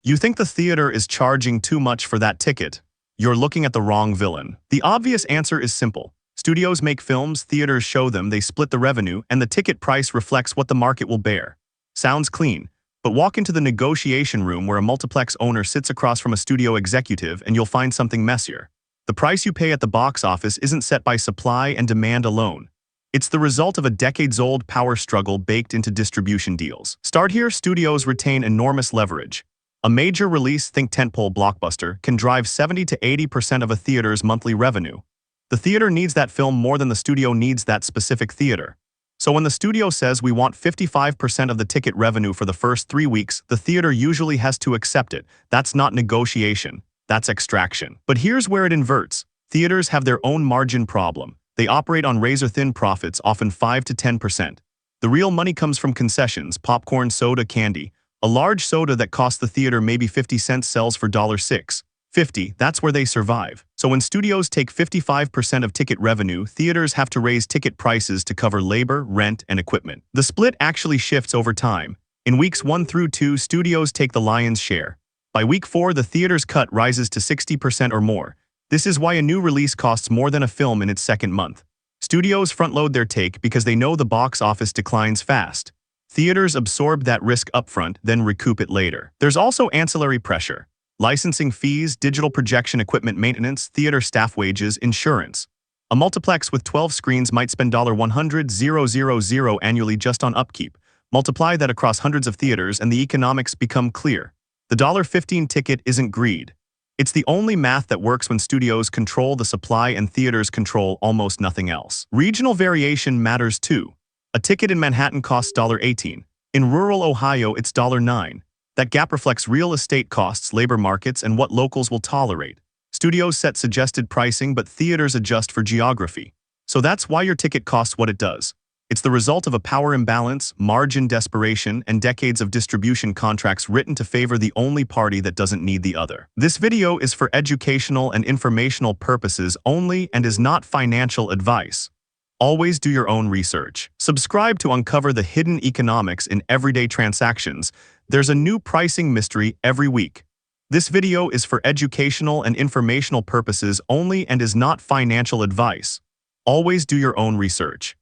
You think the theater is charging too much for that ticket? You're looking at the wrong villain. The obvious answer is simple. Studios make films, theaters show them, they split the revenue, and the ticket price reflects what the market will bear. Sounds clean, but walk into the negotiation room where a multiplex owner sits across from a studio executive and you'll find something messier. The price you pay at the box office isn't set by supply and demand alone. It's the result of a decades-old power struggle baked into distribution deals. Start here, studios retain enormous leverage. A major release, think tentpole blockbuster, can drive 70 to 80% of a theater's monthly revenue. The theater needs that film more than the studio needs that specific theater. So when the studio says we want 55% of the ticket revenue for the first 3 weeks, the theater usually has to accept it. That's not negotiation, that's extraction. But here's where it inverts. Theaters have their own margin problem. They operate on razor-thin profits, often 5 to 10%. The real money comes from concessions, popcorn, soda, candy. A large soda that costs the theater maybe 50 cents sells for $6.50. That's where they survive. So when studios take 55% of ticket revenue, theaters have to raise ticket prices to cover labor, rent, and equipment. The split actually shifts over time. In weeks 1 through 2, studios take the lion's share. By week 4, the theater's cut rises to 60% or more. This is why a new release costs more than a film in its second month. Studios front-load their take because they know the box office declines fast. Theaters absorb that risk upfront, then recoup it later. There's also ancillary pressure. Licensing fees, digital projection equipment maintenance, theater staff wages, insurance. A multiplex with 12 screens might spend $100,000 annually just on upkeep. Multiply that across hundreds of theaters and the economics become clear. The $15 ticket isn't greed. It's the only math that works when studios control the supply and theaters control almost nothing else. Regional variation matters too. A ticket in Manhattan costs $18. In rural Ohio, it's $9. That gap reflects real estate costs, labor markets, and what locals will tolerate. Studios set suggested pricing, but theaters adjust for geography. So that's why your ticket costs what it does. It's the result of a power imbalance, margin desperation, and decades of distribution contracts written to favor the only party that doesn't need the other. This video is for educational and informational purposes only and is not financial advice. Always do your own research. Subscribe to uncover the hidden economics in everyday transactions. There's a new pricing mystery every week. This video is for educational and informational purposes only and is not financial advice. Always do your own research.